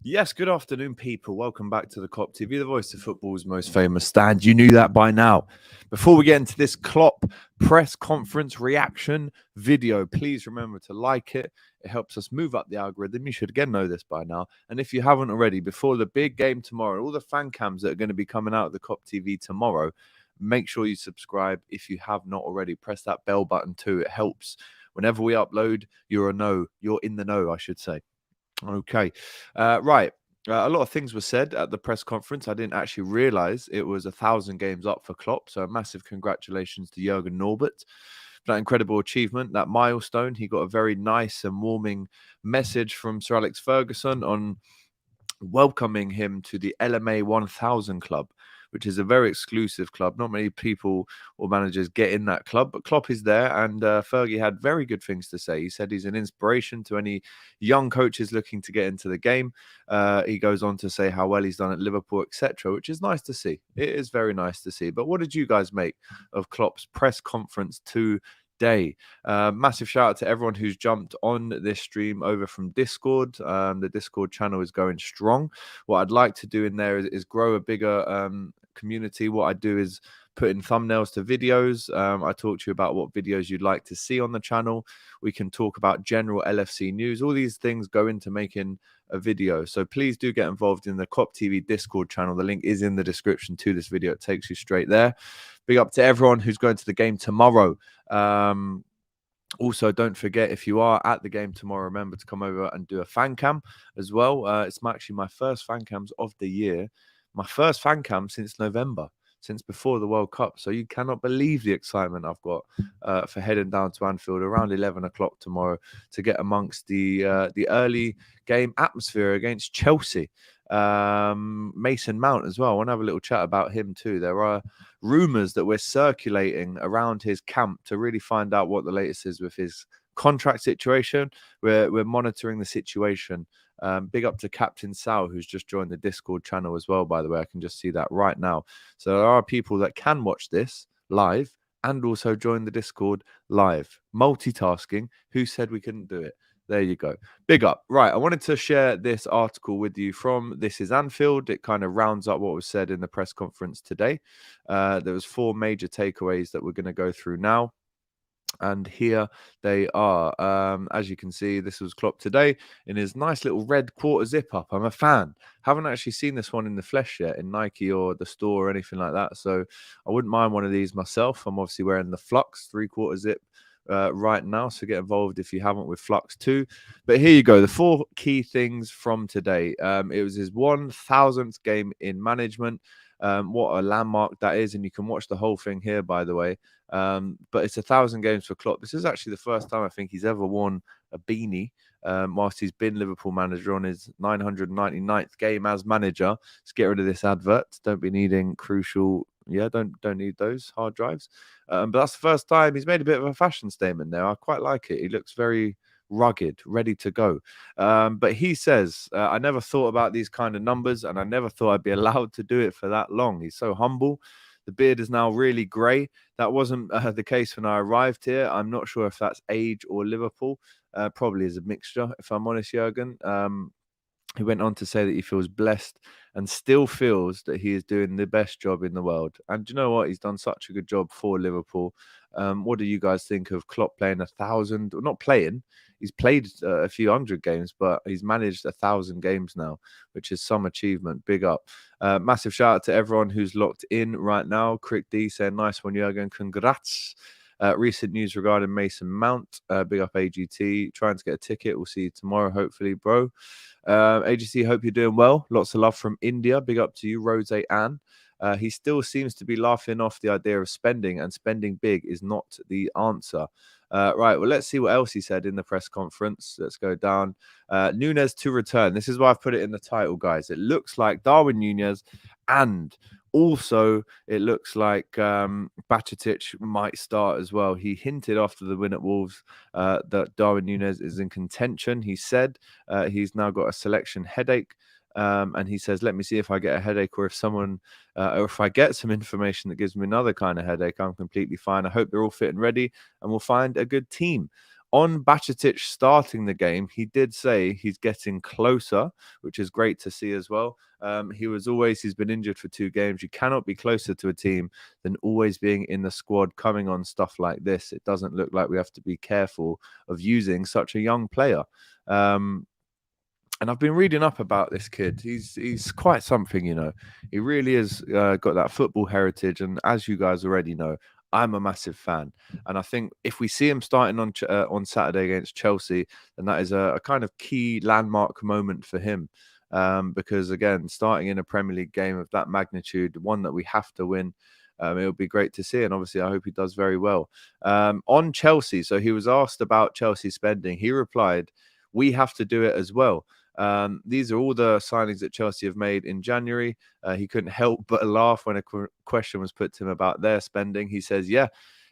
Yes, good afternoon, people. Welcome back to the Kop TV, the voice of football's most famous stand. You knew that by now. Before we get into this Klopp press conference reaction video, please remember to like it. It helps us move up the algorithm. You should again know this by now. And if you haven't already, before the big game tomorrow, all the fan cams that are going to be coming out of the Kop TV tomorrow, make sure you subscribe. If you have not already, press that bell button too. It helps. Whenever we upload, you're in the know, I should say. Okay. Right. A lot of things were said at the press conference. I didn't actually realize it was 1,000 games up for Klopp. So a massive congratulations to Jurgen Norbert for that incredible achievement, that milestone. He got a very nice and warming message from Sir Alex Ferguson on welcoming him to the LMA 1000 club, which is a very exclusive club. Not many people or managers get in that club, but Klopp is there, and Fergie had very good things to say. He said he's an inspiration to any young coaches looking to get into the game. He goes on to say how well he's done at Liverpool, etc., which is nice to see. It is very nice to see. But what did you guys make of Klopp's press conference today? Massive shout out to everyone who's jumped on this stream over from Discord. The Discord channel is going strong. What I'd like to do in there is grow a bigger community. What I do is put in thumbnails to videos. I talk to you about what videos you'd like to see on the channel. We can talk about general LFC news. All these things go into making a video. So please do get involved in the Kop TV Discord channel. The link is in the description to this video. It takes you straight there. Big up to everyone who's going to the game tomorrow. Also, don't forget, if you are at the game tomorrow, remember to come over and do a fan cam as well. It's actually my first fan cams of the year. My first fan cam since November, since before the World Cup. So you cannot believe the excitement I've got for heading down to Anfield around 11 o'clock tomorrow to get amongst the early game atmosphere against Chelsea. Mason Mount as well. I want to have a little chat about him too. There are rumors that we're circulating around his camp to really find out what the latest is with his contract situation. We're monitoring the situation. Big up to Captain Sal, who's just joined the Discord channel as well, by the way. I can just see that right now. So there are people that can watch this live and also join the Discord live. Multitasking. Who said we couldn't do it? There you go. Big up. Right, I wanted to share this article with you from This is Anfield. It kind of rounds up what was said in the press conference today. There was 4 major takeaways that we're going to go through now. And here they are. As you can see, this was Klopp today in his nice little red quarter zip up. I'm a fan. Haven't actually seen this one in the flesh yet in Nike or the store or anything like that. So I wouldn't mind one of these myself. I'm obviously wearing the Flux 3/4 zip right now. So get involved if you haven't with Flux too. But here you go. The 4 key things from today. It was his 1,000th game in management. What a landmark that is. And you can watch the whole thing here, by the way. But it's 1,000 games for Klopp. This is actually the first time I think he's ever worn a beanie whilst he's been Liverpool manager on his 999th game as manager. Let's get rid of this advert. Don't be needing crucial. Yeah, don't need those hard drives. But that's the first time he's made a bit of a fashion statement there. I quite like it. He looks very rugged, ready to go. But he says, I never thought about these kind of numbers and I never thought I'd be allowed to do it for that long. He's so humble. The beard is now really grey. That wasn't the case when I arrived here. I'm not sure if that's age or Liverpool. Probably is a mixture, if I'm honest, Jurgen. He went on to say that he feels blessed and still feels that he is doing the best job in the world. And you know what? He's done such a good job for Liverpool. What do you guys think of Klopp playing 1,000? Or not playing. He's played a few hundred games, but he's managed 1,000 games now, which is some achievement. Big up. Massive shout out to everyone who's locked in right now. Crick D saying, nice one, Jurgen. Congrats. Recent news regarding Mason Mount. Big up AGT. Trying to get a ticket. We'll see you tomorrow, hopefully, bro. AGC, hope you're doing well. Lots of love from India. Big up to you, Rose Ann. He still seems to be laughing off the idea of spending, and spending big is not the answer. Right, well, let's see what else he said in the press conference. Let's go down. Nuñez to return. This is why I've put it in the title, guys. It looks like Darwin Nuñez, and also it looks like Bajčetić might start as well. He hinted after the win at Wolves that Darwin Nuñez is in contention. He said he's now got a selection headache. And he says, let me see if I get a headache or if someone, or if I get some information that gives me another kind of headache, I'm completely fine. I hope they're all fit and ready and we'll find a good team. On Bajčetić starting the game, he did say he's getting closer, which is great to see as well. He's been injured for 2 games. You cannot be closer to a team than always being in the squad, coming on stuff like this. It doesn't look like we have to be careful of using such a young player. And I've been reading up about this kid. He's quite something, you know. He really has got that football heritage. And as you guys already know, I'm a massive fan. And I think if we see him starting on Saturday against Chelsea, then that is a kind of key landmark moment for him. Because, again, starting in a Premier League game of that magnitude, one that we have to win, it'll be great to see. And obviously, I hope he does very well. On Chelsea, so he was asked about Chelsea spending. He replied, "We have to do it as well." These are all the signings that Chelsea have made in January. He couldn't help but laugh when a question was put to him about their spending. He says, yeah,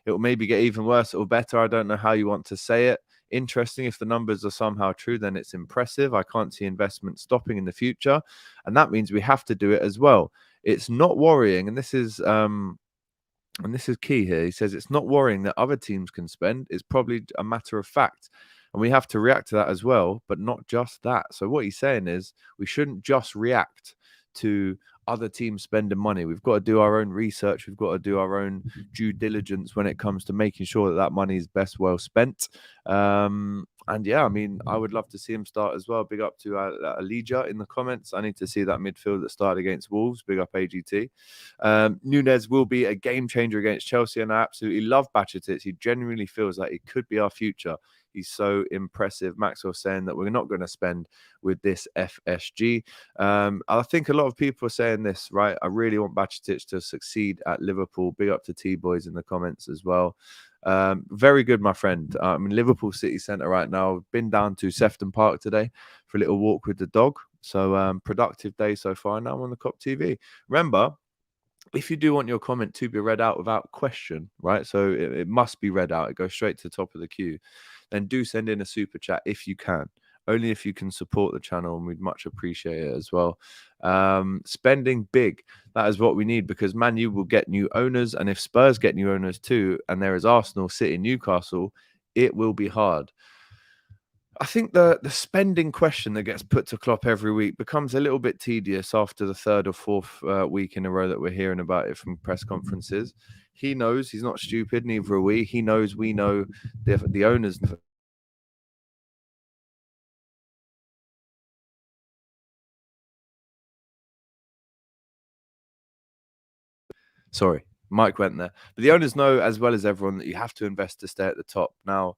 it will maybe get even worse or better. I don't know how you want to say it. Interesting. If the numbers are somehow true, then it's impressive. I can't see investment stopping in the future. And that means we have to do it as well. It's not worrying. And this is key here. He says it's not worrying that other teams can spend. It's probably a matter of fact. And we have to react to that as well, but not just that. So what he's saying is we shouldn't just react to other teams spending money. We've got to do our own research. We've got to do our own due diligence when it comes to making sure that that money is best well spent. And yeah, I mean, I would love to see him start as well. Big up to Elijah in the comments. I need to see that midfield that started against Wolves. Big up AGT. Nuñez will be a game changer against Chelsea, and I absolutely love Bajčetić. He genuinely feels like he could be our future. He's so impressive. Maxwell saying that we're not going to spend with this FSG. I think a lot of people are saying this, right? I really want Bajčetić to succeed at Liverpool. Big up to T-Boys in the comments as well. Very good, my friend. I'm in Liverpool City Centre right now. I've been down to Sefton Park today for a little walk with the dog. So productive day so far. Now I'm on the Kop TV. Remember, if you do want your comment to be read out without question, right? So it must be read out. It goes straight to the top of the queue. Then do send in a super chat if you can. Only if you can support the channel, and we'd much appreciate it as well. Spending big, that is what we need, because Man U will get new owners, and if Spurs get new owners too, and there is Arsenal, City, Newcastle, it will be hard. I think the spending question that gets put to Klopp every week becomes a little bit tedious after the 3rd or 4th week in a row that we're hearing about it from press conferences. He knows, he's not stupid, neither are we. He knows, we know, the owners. Sorry, Mike went there. But the owners know as well as everyone that you have to invest to stay at the top. Now,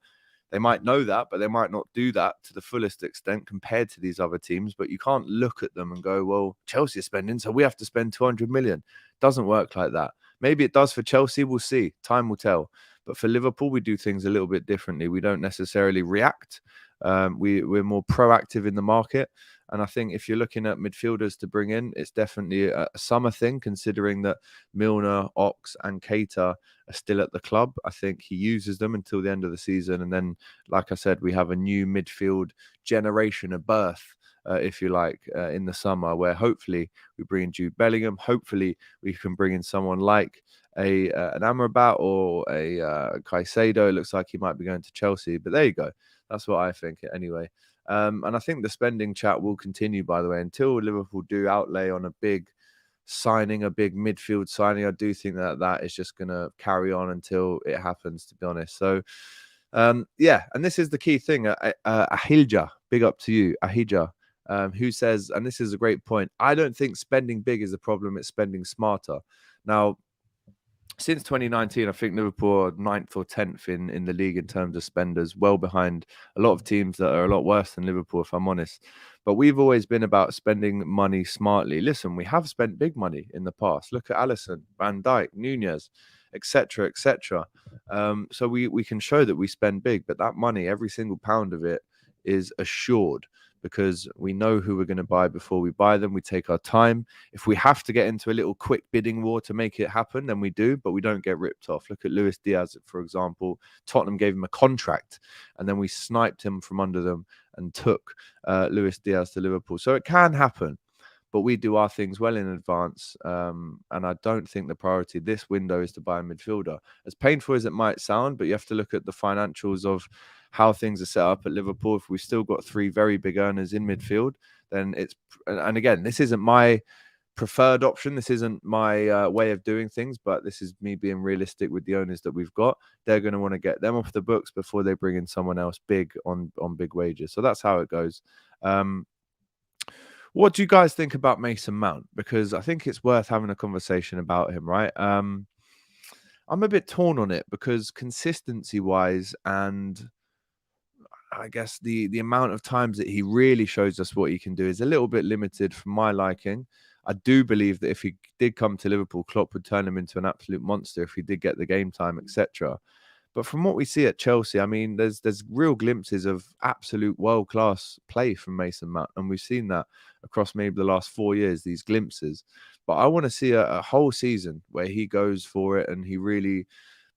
they might know that, but they might not do that to the fullest extent compared to these other teams. But you can't look at them and go, well, Chelsea are spending, so we have to spend 200 million. Doesn't work like that. Maybe it does for Chelsea. We'll see. Time will tell. But for Liverpool, we do things a little bit differently. We don't necessarily react. We're more proactive in the market. And I think if you're looking at midfielders to bring in, it's definitely a summer thing, considering that Milner, Ox, and Keita are still at the club. I think he uses them until the end of the season. And then, like I said, we have a new midfield generation of birth, if you like, in the summer, where hopefully we bring in Jude Bellingham. Hopefully we can bring in someone like an Amrabat or a Caicedo. It looks like he might be going to Chelsea. But there you go. That's what I think anyway. And I think the spending chat will continue, by the way, until Liverpool do outlay on a big signing, a big midfield signing. I do think that is just going to carry on until it happens, to be honest. So, yeah, and this is the key thing. Ahilja, big up to you, Ahilja, who says, and this is a great point, I don't think spending big is the problem, it's spending smarter. Now, since 2019, I think Liverpool are 9th or 10th in the league in terms of spenders, well behind a lot of teams that are a lot worse than Liverpool, if I'm honest. But we've always been about spending money smartly. Listen, we have spent big money in the past. Look at Alisson, Van Dijk, Nuñez, etc., etc. So we can show that we spend big, but that money, every single pound of it, is assured, because we know who we're going to buy before we buy them. We take our time. If we have to get into a little quick bidding war to make it happen, then we do, but we don't get ripped off. Look at Luis Diaz, for example. Tottenham gave him a contract, and then we sniped him from under them and took Luis Diaz to Liverpool. So it can happen, but we do our things well in advance. And I don't think the priority this window is to buy a midfielder. As painful as it might sound, but you have to look at the financials of how things are set up at Liverpool, if we've still got 3 very big earners in midfield, then it's, and again, this isn't my preferred option. This isn't my way of doing things, but this is me being realistic with the owners that we've got. They're going to want to get them off the books before they bring in someone else big on big wages. So that's how it goes. What do you guys think about Mason Mount? Because I think it's worth having a conversation about him, right? I'm a bit torn on it because consistency wise, and I guess the amount of times that he really shows us what he can do is a little bit limited for my liking. I do believe that if he did come to Liverpool, Klopp would turn him into an absolute monster if he did get the game time, etc. But from what we see at Chelsea, I mean, there's real glimpses of absolute world-class play from Mason Mount, and we've seen that across maybe the last 4 years, these glimpses. But I want to see a whole season where he goes for it and he really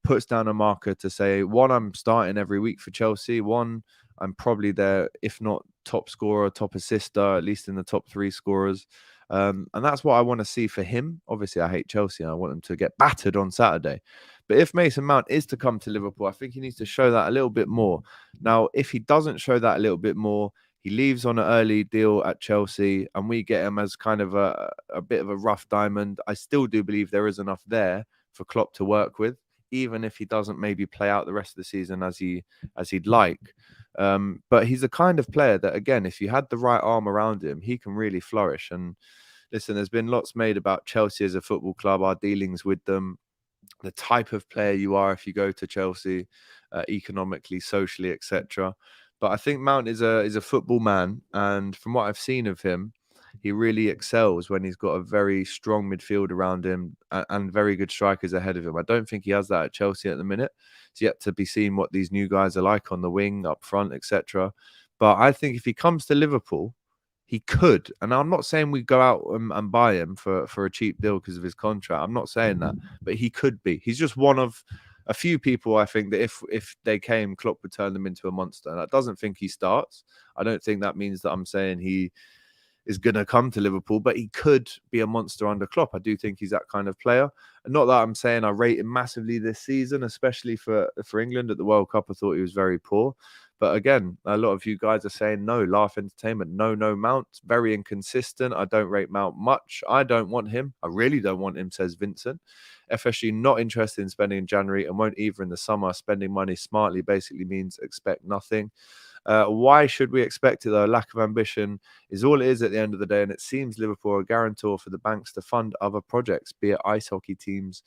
puts down a marker to say, one, I'm starting every week for Chelsea. One, I'm probably there, if not top scorer, top assister, at least in the top 3 scorers. And that's what I want to see for him. Obviously, I hate Chelsea and I want them to get battered on Saturday. But if Mason Mount is to come to Liverpool, I think he needs to show that a little bit more. Now, if he doesn't show that a little bit more, he leaves on an early deal at Chelsea and we get him as kind of a bit of a rough diamond. I still do believe there is enough there for Klopp to work with, even if he doesn't maybe play out the rest of the season as he'd like. But he's the kind of player that, again, if you had the right arm around him, he can really flourish. And listen, there's been lots made about Chelsea as a football club, our dealings with them, the type of player you are if you go to Chelsea, economically, socially, etc. But I think Mount is a football man, and from what I've seen of him, he really excels when he's got a very strong midfield around him and very good strikers ahead of him. I don't think he has that at Chelsea at the minute. It's yet to be seen what these new guys are like on the wing, up front, etc. But I think if he comes to Liverpool, he could, and I'm not saying we go out and buy him for a cheap deal because of his contract. I'm not saying that, but he could be. He's just one of a few people I think that if they came, Klopp would turn them into a monster. And I doesn't think he starts. I don't think that means that I'm saying he is going to come to Liverpool, but he could be a monster under Klopp. I do think he's that kind of player. And not that I'm saying I rate him massively this season, especially for England at the World Cup. I thought he was very poor. But again, a lot of you guys are saying no, laugh entertainment, no, Mount, very inconsistent. I don't rate Mount much. I don't want him. I really don't want him, says Vincent. FSG not interested in spending in January and won't either in the summer. Spending money smartly basically means expect nothing. Why should we expect it, though? Lack of ambition is all it is at the end of the day, and it seems Liverpool are a guarantor for the banks to fund other projects, be it ice hockey teams,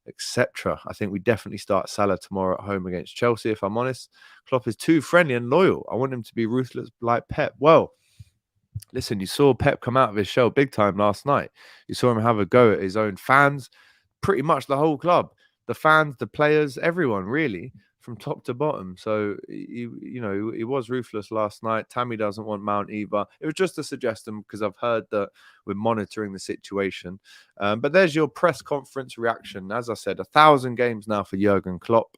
etc. I think we definitely start Salah tomorrow at home against Chelsea, if I'm honest. Klopp is too friendly and loyal. I want him to be ruthless like Pep. Well, listen, you saw Pep come out of his shell big time last night. You saw him have a go at his own fans, pretty much the whole club. The fans, the players, everyone, really, from top to bottom. So, he was ruthless last night. Tammy doesn't want Mount either. It was just a suggestion because I've heard that we're monitoring the situation. But there's your press conference reaction. As I said, 1,000 games now for Jurgen Klopp.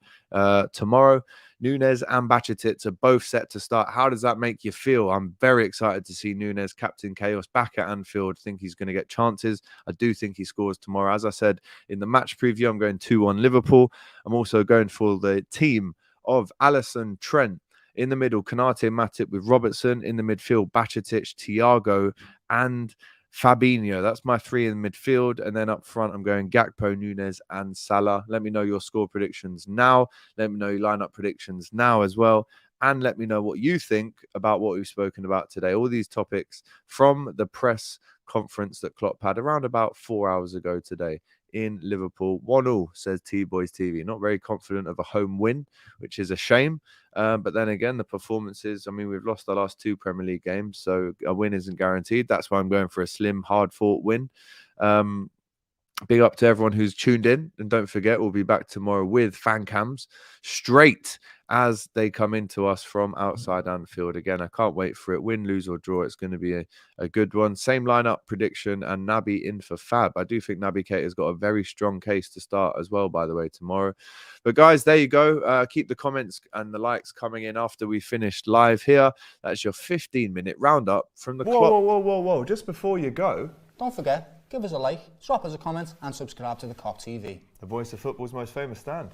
Tomorrow, Nuñez and Bajčetić are both set to start. How does that make you feel? I'm very excited to see Nuñez, Captain Chaos, back at Anfield. I think he's going to get chances. I do think he scores tomorrow. As I said in the match preview, I'm going 2-1 Liverpool. I'm also going for the team of Alisson, Trent. In the middle, Konate, Matip with Robertson. In the midfield, Bajčetić, Thiago, and Fabinho. That's my 3 in midfield. And then up front, I'm going Gakpo, Nuñez, and Salah. Let me know your score predictions now. Let me know your lineup predictions now as well. And let me know what you think about what we've spoken about today. All these topics from the press conference that Klopp had around about 4 hours ago today in Liverpool. 1-1, says T-Boys TV. Not very confident of a home win, which is a shame. But then again, the performances, I mean, we've lost our last 2 Premier League games, so a win isn't guaranteed. That's why I'm going for a slim, hard-fought win. Big up to everyone who's tuned in. And don't forget, we'll be back tomorrow with fan cams straight as they come into us from outside Anfield. Again, I can't wait for it. Win, lose or draw, it's going to be a good one. Same lineup prediction and Naby in for Fab. I do think Naby Keita's got a very strong case to start as well, by the way, tomorrow. But guys, there you go. Keep the comments and the likes coming in after we finished live here. That's your 15-minute roundup from the Klopp. Whoa. Just before you go, don't forget, give us a like, drop us a comment and subscribe to the Kop TV. The voice of football's most famous stand.